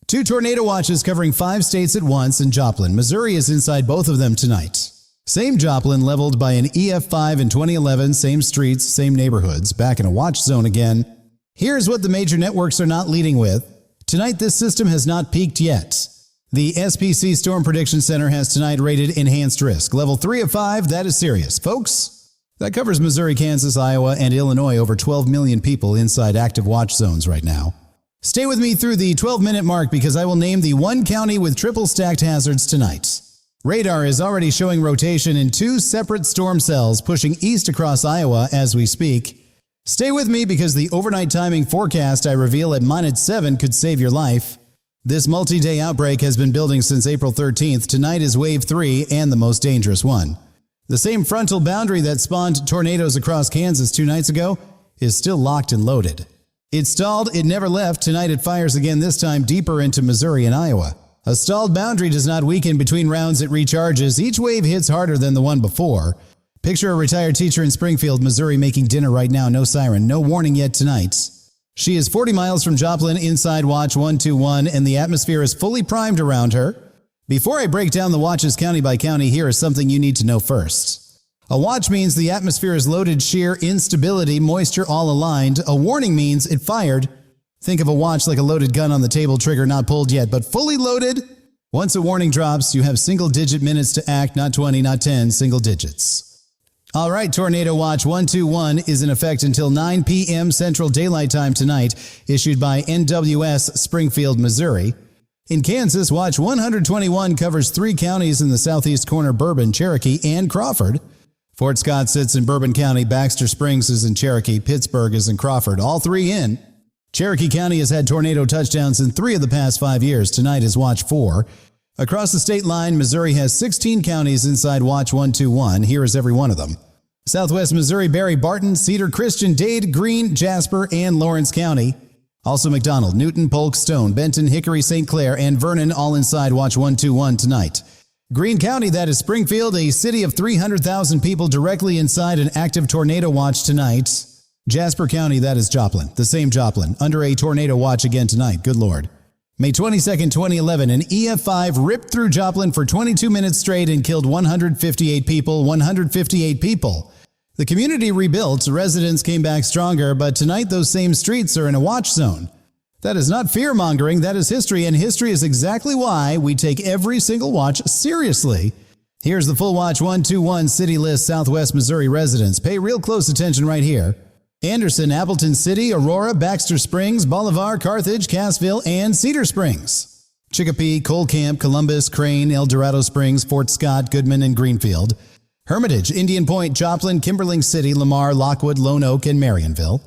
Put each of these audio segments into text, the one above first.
Two tornado watches covering 5 states at once, and Joplin, Missouri is inside both of them tonight. Same Joplin leveled by an EF5 in 2011, same streets, same neighborhoods, back in a watch zone again. Here's what the major networks are not leading with. Tonight, this system has not peaked yet. The SPC Storm Prediction Center has tonight rated enhanced risk. Level 3 of 5, that is serious. Folks, that covers Missouri, Kansas, Iowa, and Illinois, over 12 million people inside active watch zones right now. Stay with me through the 12-minute mark because I will name the one county with triple stacked hazards tonight. Radar is already showing rotation in 2 separate storm cells pushing east across Iowa as we speak. Stay with me because the overnight timing forecast I reveal at -7 could save your life. This multi-day outbreak has been building since April 13th. Tonight is Wave 3 and the most dangerous one. The same frontal boundary that spawned tornadoes across Kansas 2 nights ago is still locked and loaded. It stalled, it never left. Tonight it fires again, this time deeper into Missouri and Iowa. A stalled boundary does not weaken between rounds it recharges. Each wave hits harder than the one before. Picture a retired teacher in Springfield, Missouri making dinner right now. No siren, no warning yet tonight. She is 40 miles from Joplin inside Watch 121 and the atmosphere is fully primed around her. Before I break down the watches county by county, here is something you need to know first. A watch means the atmosphere is loaded, shear, instability, moisture all aligned. A warning means it fired. Think of a watch like a loaded gun on the table, trigger not pulled yet, but fully loaded. Once a warning drops, you have single-digit minutes to act, not 20, not 10, single digits. All right, Tornado Watch 121 is in effect until 9 p.m. Central Daylight Time tonight, issued by NWS Springfield, Missouri. In Kansas, Watch 121 covers 3 counties in the southeast corner: Bourbon, Cherokee, and Crawford. Fort Scott sits in Bourbon County, Baxter Springs is in Cherokee, Pittsburgh is in Crawford, all 3 in. Cherokee County has had tornado touchdowns in 3 of the past 5 years. Tonight is Watch 4. Across the state line, Missouri has 16 counties inside Watch 121. Here is every one of them. Southwest Missouri, Barry, Barton, Cedar, Christian, Dade, Greene, Jasper, and Lawrence County. Also McDonald, Newton, Polk, Stone, Benton, Hickory, St. Clair, and Vernon all inside Watch 121 tonight. Greene County, that is Springfield, a city of 300,000 people directly inside an active tornado watch tonight. Jasper County, that is Joplin, the same Joplin, under a tornado watch again tonight. Good Lord. May 22nd, 2011, an EF5 ripped through Joplin for 22 minutes straight and killed 158 people. 158 people. The community rebuilt, residents came back stronger, but tonight those same streets are in a watch zone. That is not fear-mongering, that is history, and history is exactly why we take every single watch seriously. Here's the full Watch 121 city list. Southwest Missouri residents. Pay real close attention right here. Anderson, Appleton City, Aurora, Baxter Springs, Bolivar, Carthage, Cassville, and Cedar Springs. Chicopee, Cole Camp, Columbus, Crane, El Dorado Springs, Fort Scott, Goodman, and Greenfield. Hermitage, Indian Point, Joplin, Kimberling City, Lamar, Lockwood, Lone Oak, and Marionville.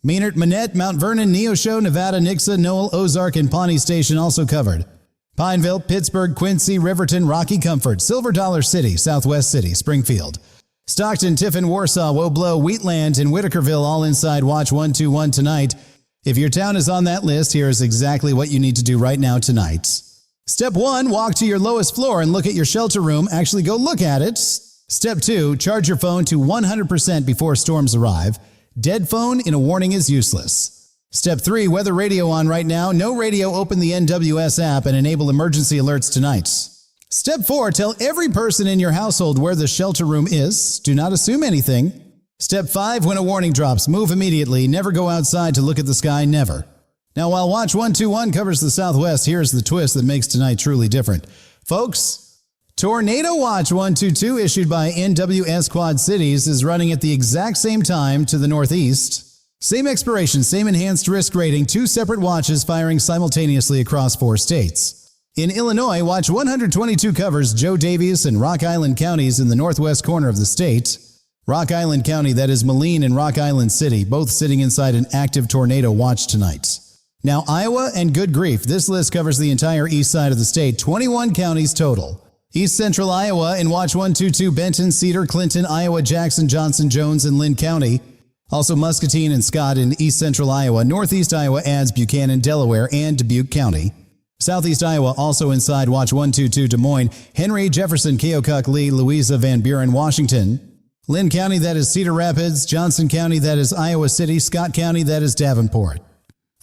Maynard, Manette, Mount Vernon, Neosho, Nevada, Nixa, Knoll, Ozark, and Pawnee Station also covered. Pineville, Pittsburgh, Quincy, Riverton, Rocky Comfort, Silver Dollar City, Southwest City, Springfield. Stockton, Tiffin, Warsaw, Woblo, Wheatland, and Whitakerville all inside Watch 121 tonight. If your town is on that list, here is exactly what you need to do right now tonight. Step 1, walk to your lowest floor and look at your shelter room. Actually, go look at it. Step 2, charge your phone to 100% before storms arrive. Dead phone in a warning is useless. Step 3, weather radio on right now. No radio, open the NWS app and enable emergency alerts tonight. Step 4, tell every person in your household where the shelter room is. Do not assume anything. Step 5, when a warning drops, move immediately. Never go outside to look at the sky, never. Now, while Watch 121 covers the Southwest, here's the twist that makes tonight truly different. Folks, Tornado Watch 122, issued by NWS Quad Cities, is running at the exact same time to the northeast. Same expiration, same enhanced risk rating, 2 separate watches firing simultaneously across 4 states. In Illinois, Watch 122 covers Joe Davies and Rock Island counties in the northwest corner of the state. Rock Island County, that is Moline and Rock Island City, both sitting inside an active tornado watch tonight. Now, Iowa and good grief, this list covers the entire east side of the state, 21 counties total. East Central Iowa in Watch 122, Benton, Cedar, Clinton, Iowa, Jackson, Johnson, Jones, and Lynn County. Also Muscatine and Scott in East Central Iowa. Northeast Iowa adds Buchanan, Delaware, and Dubuque County. Southeast Iowa also inside Watch 122, Des Moines, Henry, Jefferson, Keokuk, Lee, Louisa, Van Buren, Washington. Lynn County, that is Cedar Rapids. Johnson County, that is Iowa City. Scott County, that is Davenport.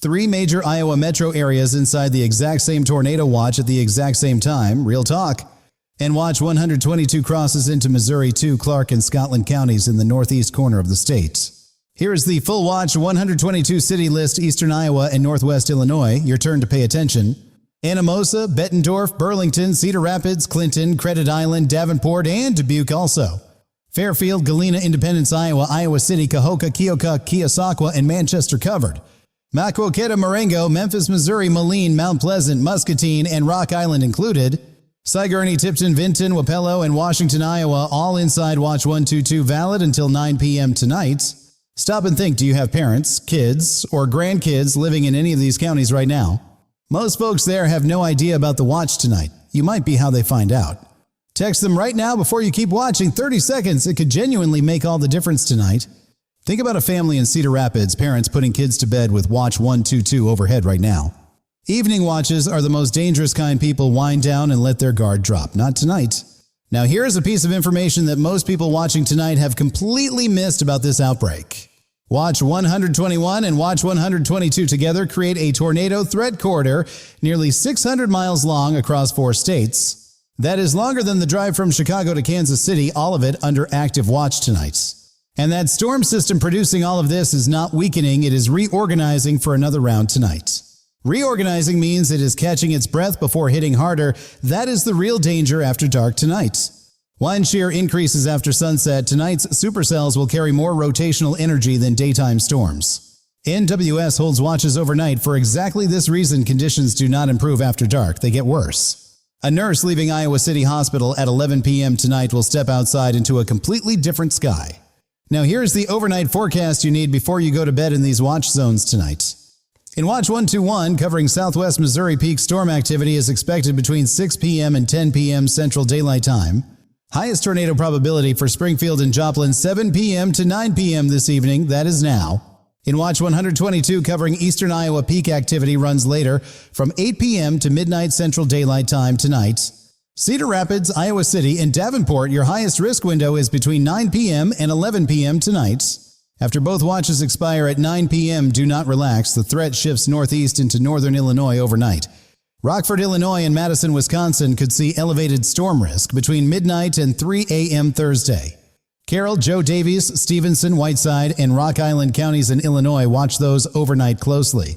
3 major Iowa metro areas inside the exact same tornado watch at the exact same time, real talk. And watch 122 crosses into Missouri, 2 Clark and Scotland counties in the northeast corner of the state. Here is the full watch 122 city list, eastern Iowa and northwest Illinois. Your turn to pay attention. Anamosa, Bettendorf, Burlington, Cedar Rapids, Clinton, Credit Island, Davenport, and Dubuque also. Fairfield, Galena, Independence, Iowa, Iowa City, Cahokia, Keokuk, Keosauqua, and Manchester covered. Maquoketa, Marengo, Memphis, Missouri, Moline, Mount Pleasant, Muscatine, and Rock Island included. Sigourney, Tipton, Vinton, Wapello, and Washington, Iowa, all inside Watch 122 valid until 9 p.m. tonight. Stop and think, do you have parents, kids, or grandkids living in any of these counties right now? Most folks there have no idea about the watch tonight. You might be how they find out. Text them right now before you keep watching. 30 seconds. It could genuinely make all the difference tonight. Think about a family in Cedar Rapids, parents putting kids to bed with Watch 122 overhead right now. Evening watches are the most dangerous kind. People wind down and let their guard drop. Not tonight. Now here's a piece of information that most people watching tonight have completely missed about this outbreak. Watch 121 and Watch 122 together create a tornado threat corridor nearly 600 miles long across 4 states. That is longer than the drive from Chicago to Kansas City, all of it under active watch tonight. And that storm system producing all of this is not weakening, it is reorganizing for another round tonight. Reorganizing means it is catching its breath before hitting harder. That is the real danger after dark tonight. Wind shear increases after sunset. Tonight's supercells will carry more rotational energy than daytime storms. NWS holds watches overnight. For exactly this reason, conditions do not improve after dark. They get worse. A nurse leaving Iowa City Hospital at 11 p.m. tonight will step outside into a completely different sky. Now here's the overnight forecast you need before you go to bed in these watch zones tonight. In Watch 121, covering southwest Missouri, peak storm activity is expected between 6 p.m. and 10 p.m. Central Daylight Time. Highest tornado probability for Springfield and Joplin, 7 p.m. to 9 p.m. this evening. That is now. In Watch 122, covering eastern Iowa, peak activity runs later from 8 p.m. to midnight Central Daylight Time tonight. Cedar Rapids, Iowa City, and Davenport, your highest risk window is between 9 p.m. and 11 p.m. tonight. After both watches expire at 9 p.m., do not relax. The threat shifts northeast into northern Illinois overnight. Rockford, Illinois, and Madison, Wisconsin could see elevated storm risk between midnight and 3 a.m. Thursday. Carroll, Joe Davies, Stevenson, Whiteside, and Rock Island counties in Illinois, watch those overnight closely.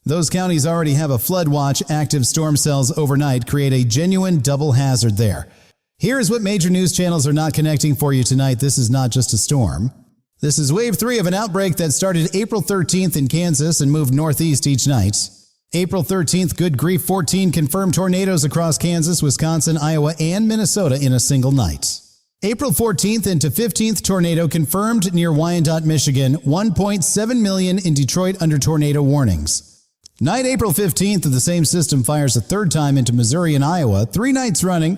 Those counties already have a flood watch. Active storm cells overnight create a genuine double hazard there. Here's what major news channels are not connecting for you tonight. This is not just a storm. This is wave 3 of an outbreak that started April 13th in Kansas and moved northeast each night. April 13th, good grief, 14 confirmed tornadoes across Kansas, Wisconsin, Iowa, and Minnesota in a single night. April 14th into 15th, tornado confirmed near Wyandotte, Michigan, 1.7 million in Detroit under tornado warnings. Night April 15th, the same system fires a third time into Missouri and Iowa, 3 nights running.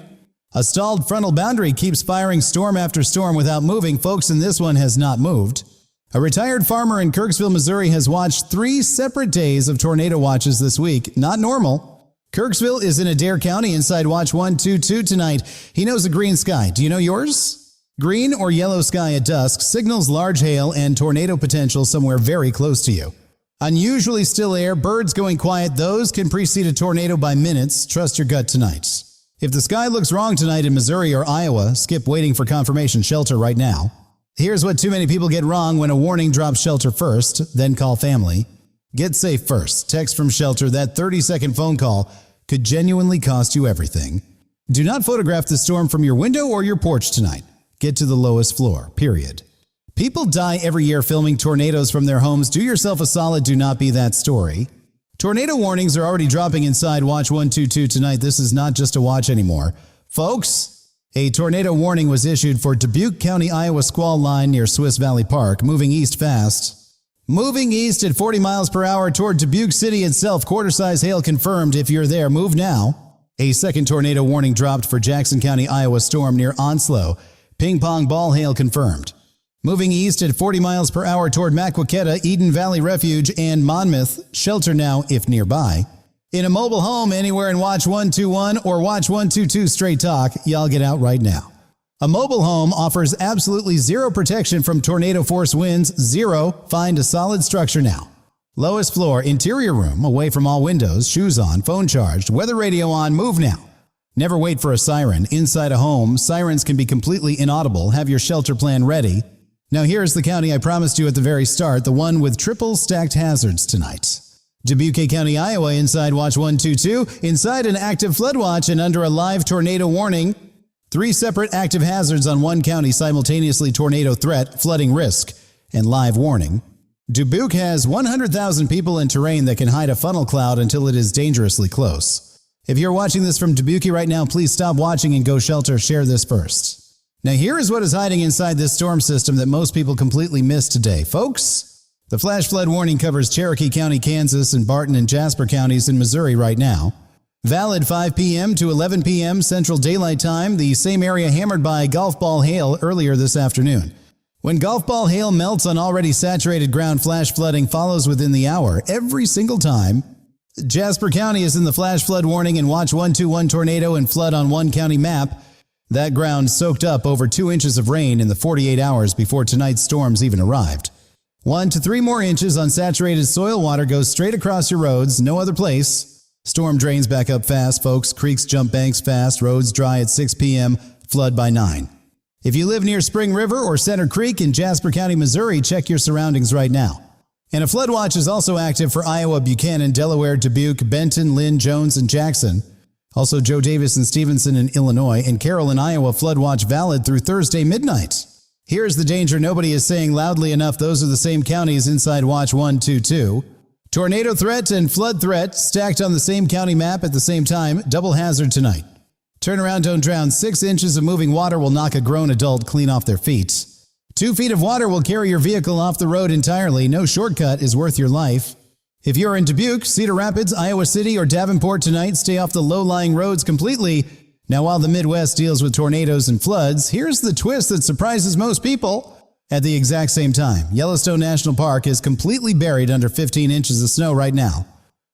A stalled frontal boundary keeps firing storm after storm without moving. Folks, and this one has not moved. A retired farmer in Kirksville, Missouri has watched 3 separate days of tornado watches this week. Not normal. Kirksville is in Adair County inside Watch 122 tonight. He knows a green sky. Do you know yours? Green or yellow sky at dusk signals large hail and tornado potential somewhere very close to you. Unusually still air, birds going quiet, those can precede a tornado by minutes. Trust your gut tonight. If the sky looks wrong tonight in Missouri or Iowa, skip waiting for confirmation shelter right now. Here's what too many people get wrong when a warning drops shelter first, then call family. Get safe first. Text from shelter. That 30-second phone call could genuinely cost you everything. Do not photograph the storm from your window or your porch tonight. Get to the lowest floor, period. People die every year filming tornadoes from their homes. Do yourself a solid. Do not be that story. Tornado warnings are already dropping inside Watch 122 tonight. This is not just a watch anymore. Folks, a tornado warning was issued for Dubuque County, Iowa squall line near Swiss Valley Park, moving east fast. Moving east at 40 miles per hour toward Dubuque City itself. Quarter-size hail confirmed. If you're there, move now. A second tornado warning dropped for Jackson County, Iowa storm near Onslow. Ping pong ball hail confirmed. Moving east at 40 miles per hour toward Maquoketa, Eden Valley Refuge, and Monmouth. Shelter now if nearby. In a mobile home anywhere in Watch 121 or Watch 122 Straight Talk, y'all get out right now. A mobile home offers absolutely zero protection from tornado force winds. Zero. Find a solid structure now. Lowest floor, interior room, away from all windows, shoes on, phone charged, weather radio on, move now. Never wait for a siren. Inside a home, sirens can be completely inaudible. Have your shelter plan ready. Now here's the county I promised you at the very start, the one with triple stacked hazards tonight. Dubuque County, Iowa, inside watch 122, inside an active flood watch and under a live tornado warning. 3 separate active hazards on one county simultaneously: tornado threat, flooding risk, and live warning. Dubuque has 100,000 people in terrain that can hide a funnel cloud until it is dangerously close. If you're watching this from Dubuque right now, please stop watching and go shelter. Share this first. Now here is what is hiding inside this storm system that most people completely missed today. Folks, the flash flood warning covers Cherokee County, Kansas, and Barton and Jasper counties in Missouri right now. Valid 5 p.m. to 11 p.m. Central Daylight Time, the same area hammered by golf ball hail earlier this afternoon. When golf ball hail melts on already saturated ground, flash flooding follows within the hour every single time. Jasper County is in the flash flood warning and watch 121 tornado and flood on one county map. That ground soaked up over 2 inches of rain in the 48 hours before tonight's storms even arrived. 1 to 3 more inches on saturated soil water goes straight across your roads, no other place. Storm drains back up fast, folks. Creeks jump banks fast. Roads dry at 6 p.m., flood by 9. If you live near Spring River or Center Creek in Jasper County, Missouri, check your surroundings right now. And a flood watch is also active for Iowa, Buchanan, Delaware, Dubuque, Benton, Lynn, Jones, and Jackson. Also Joe Davis and Stevenson in Illinois, and Carroll in Iowa, flood watch valid through Thursday midnight. Here's the danger nobody is saying loudly enough. Those are the same counties inside watch 122. Tornado threat and flood threat stacked on the same county map at the same time. Double hazard tonight. Turn around, don't drown. 6 inches of moving water will knock a grown adult clean off their feet. 2 feet of water will carry your vehicle off the road entirely. No shortcut is worth your life. If you're in Dubuque, Cedar Rapids, Iowa City, or Davenport tonight, stay off the low-lying roads completely. Now, while the Midwest deals with tornadoes and floods, here's the twist that surprises most people. At the exact same time, Yellowstone National Park is completely buried under 15 inches of snow right now.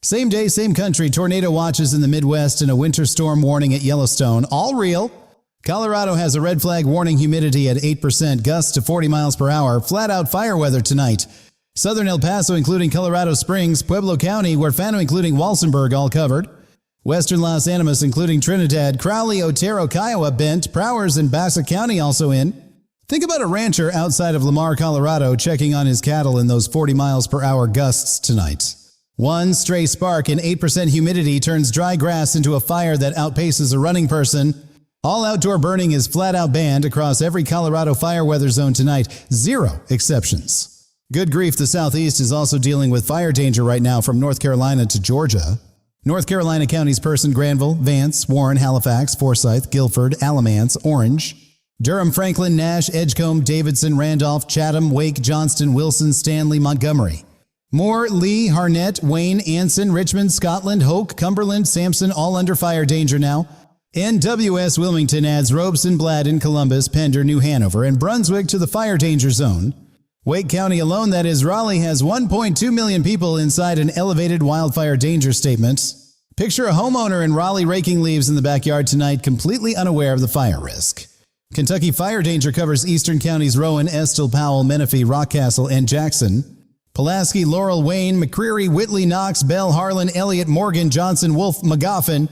Same day, same country, tornado watches in the Midwest and a winter storm warning at Yellowstone. All real. Colorado has a red flag warning, humidity at 8%, gusts to 40 miles per hour, flat-out fire weather tonight. Southern El Paso, including Colorado Springs, Pueblo County, Huerfano, including Walsenburg, all covered. Western Los Animas, including Trinidad, Crowley, Otero, Kiowa, Bent, Prowers, and Bassett County also in. Think about a rancher outside of Lamar, Colorado, checking on his cattle in those 40 miles per hour gusts tonight. One stray spark and 8% humidity turns dry grass into a fire that outpaces a running person. All outdoor burning is flat out banned across every Colorado fire weather zone tonight. 0 exceptions. Good grief, the Southeast is also dealing with fire danger right now from North Carolina to Georgia. North Carolina counties: Person, Granville, Vance, Warren, Halifax, Forsyth, Guilford, Alamance, Orange. Durham, Franklin, Nash, Edgecombe, Davidson, Randolph, Chatham, Wake, Johnston, Wilson, Stanley, Montgomery. Moore, Lee, Harnett, Wayne, Anson, Richmond, Scotland, Hoke, Cumberland, Sampson, all under fire danger now. NWS Wilmington adds Robeson, Bladden, Columbus, Pender, New Hanover, and Brunswick to the fire danger zone. Wake County alone, that is Raleigh, has 1.2 million people inside an elevated wildfire danger statement. Picture a homeowner in Raleigh raking leaves in the backyard tonight, completely unaware of the fire risk. Kentucky fire danger covers eastern counties: Rowan, Estill, Powell, Menifee, Rockcastle, and Jackson. Pulaski, Laurel, Wayne, McCreary, Whitley, Knox, Bell, Harlan, Elliott, Morgan, Johnson, Wolf, Magoffin,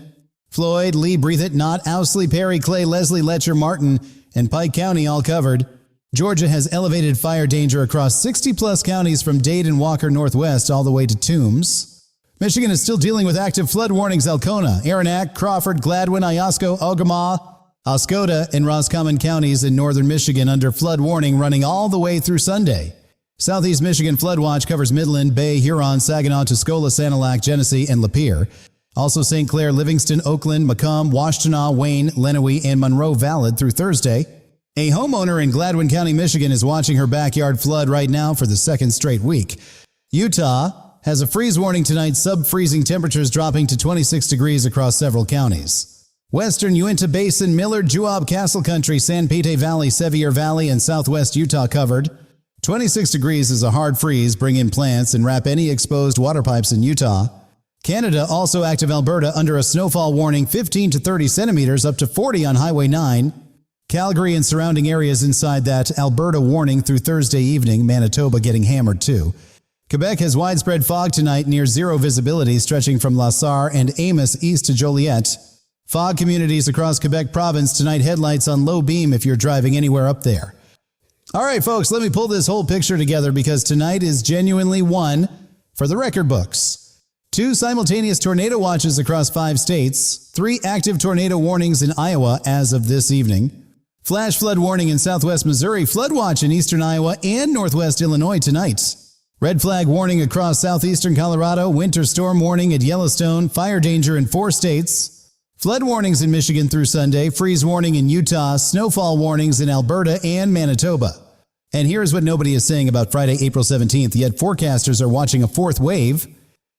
Floyd, Lee, Breathitt, Knott, Owsley, Perry, Clay, Leslie, Letcher, Martin, and Pike County all covered. Georgia has elevated fire danger across 60-plus counties from Dade and Walker Northwest all the way to Toombs. Michigan is still dealing with active flood warnings: Alcona, Aranac, Crawford, Gladwin, Iosco, Ogama, Oscoda, and Roscommon counties in northern Michigan under flood warning running all the way through Sunday. Southeast Michigan flood watch covers Midland, Bay, Huron, Saginaw, Tuscola, Sanilac, Genesee, and Lapeer. Also St. Clair, Livingston, Oakland, Macomb, Washtenaw, Wayne, Lenawee, and Monroe valid through Thursday. A homeowner in Gladwin County, Michigan is watching her backyard flood right now for the second straight week. Utah has a freeze warning tonight, sub-freezing temperatures dropping to 26 degrees across several counties. Western Uinta Basin, Millard, Juab, Castle Country, San Pete Valley, Sevier Valley, and southwest Utah covered. 26 degrees is a hard freeze. Bring in plants and wrap any exposed water pipes in Utah. Canada, also active Alberta, under a snowfall warning, 15 to 30 centimeters, up to 40 on Highway 9. Calgary and surrounding areas inside that Alberta warning through Thursday evening. Manitoba getting hammered too. Quebec has widespread fog tonight near zero visibility stretching from La Sarre and Amos east to Joliet. Fog communities across Quebec province tonight, headlights on low beam if you're driving anywhere up there. All right, folks, let me pull this whole picture together because tonight is genuinely one for the record books. 2 simultaneous tornado watches across 5 states, 3 active tornado warnings in Iowa as of this evening, flash flood warning in southwest Missouri, flood watch in eastern Iowa and northwest Illinois tonight. Red flag warning across southeastern Colorado, winter storm warning at Yellowstone, fire danger in 4 states, flood warnings in Michigan through Sunday, freeze warning in Utah, snowfall warnings in Alberta and Manitoba. And here's what nobody is saying about Friday, April 17th, yet forecasters are watching a 4th wave.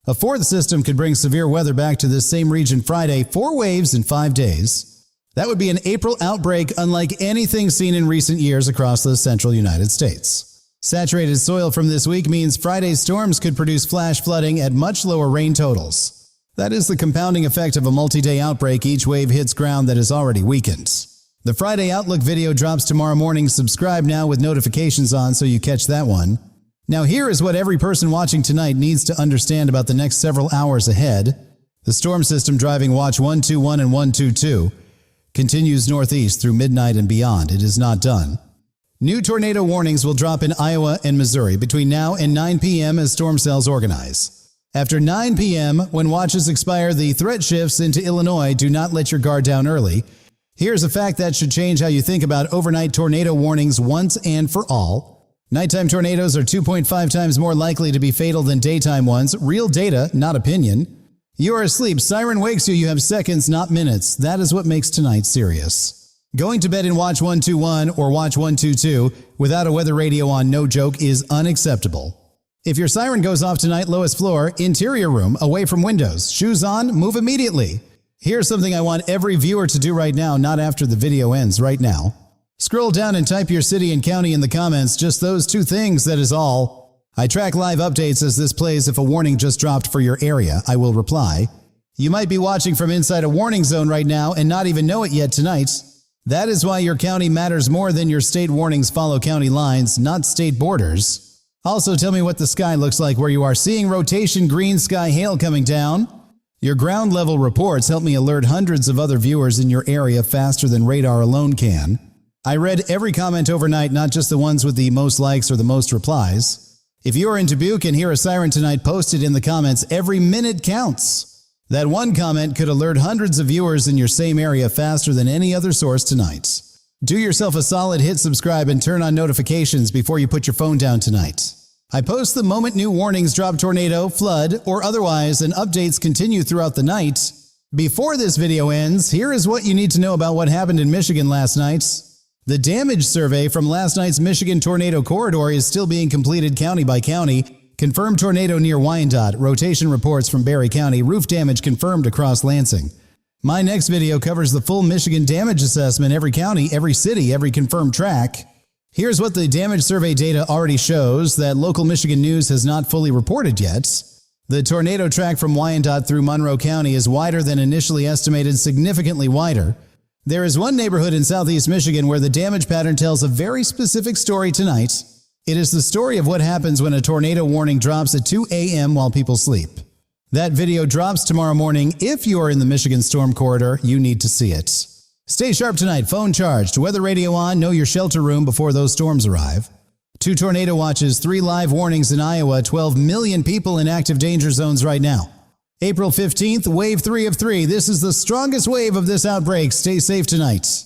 A 4th system could bring severe weather back to this same region Friday, 4 waves in 5 days. That would be an April outbreak unlike anything seen in recent years across the central United States. Saturated soil from this week means Friday's storms could produce flash flooding at much lower rain totals. That is the compounding effect of a multi-day outbreak. Each wave hits ground that is already weakened. The Friday Outlook video drops tomorrow morning. Subscribe now with notifications on so you catch that one. Now here is what every person watching tonight needs to understand about the next several hours ahead. The storm system driving Watch 121 and 122 continues northeast through midnight and beyond. It is not done. New tornado warnings will drop in Iowa and Missouri between now and 9 p.m. as storm cells organize. After 9 p.m., when watches expire, the threat shifts into Illinois. Do not let your guard down early. Here's a fact that should change how you think about overnight tornado warnings once and for all. Nighttime tornadoes are 2.5 times more likely to be fatal than daytime ones. Real data, not opinion. You are asleep. Siren wakes you. You have seconds, not minutes. That is what makes tonight serious. Going to bed in Watch 121 or Watch 122 without a weather radio on, no joke, is unacceptable. If your siren goes off tonight, lowest floor, interior room, away from windows, shoes on, move immediately. Here's something I want every viewer to do right now, not after the video ends, right now. Scroll down and type your city and county in the comments, just those 2 things, that is all. I track live updates as this plays. If a warning just dropped for your area, I will reply. You might be watching from inside a warning zone right now and not even know it yet tonight. That is why your county matters more than your state. Warnings follow county lines, not state borders. Also, tell me what the sky looks like where you are. Seeing rotation, green sky, hail coming down. Your ground level reports help me alert hundreds of other viewers in your area faster than radar alone can. I read every comment overnight, not just the ones with the most likes or the most replies. If you are in Dubuque and hear a siren tonight, post it in the comments. Every minute counts. That one comment could alert hundreds of viewers in your same area faster than any other source tonight. Do yourself a solid, hit subscribe and turn on notifications before you put your phone down tonight. I post the moment new warnings drop, tornado, flood, or otherwise, and updates continue throughout the night. Before this video ends, here is what you need to know about what happened in Michigan last night. The damage survey from last night's Michigan tornado corridor is still being completed county by county. Confirmed tornado near Wyandotte. Rotation reports from Barry County. Roof damage confirmed across Lansing. My next video covers the full Michigan damage assessment. Every county, every city, every confirmed track. Here's what the damage survey data already shows that local Michigan news has not fully reported yet. The tornado track from Wyandotte through Monroe County is wider than initially estimated, significantly wider. There is one neighborhood in southeast Michigan where the damage pattern tells a very specific story tonight. It is the story of what happens when a tornado warning drops at 2 a.m. while people sleep. That video drops tomorrow morning. If you are in the Michigan storm corridor, you need to see it. Stay sharp tonight. Phone charged. Weather radio on. Know your shelter room before those storms arrive. 2 tornado watches, 3 live warnings in Iowa, 12 million people in active danger zones right now. April 15th, wave 3 of 3. This is the strongest wave of this outbreak. Stay safe tonight.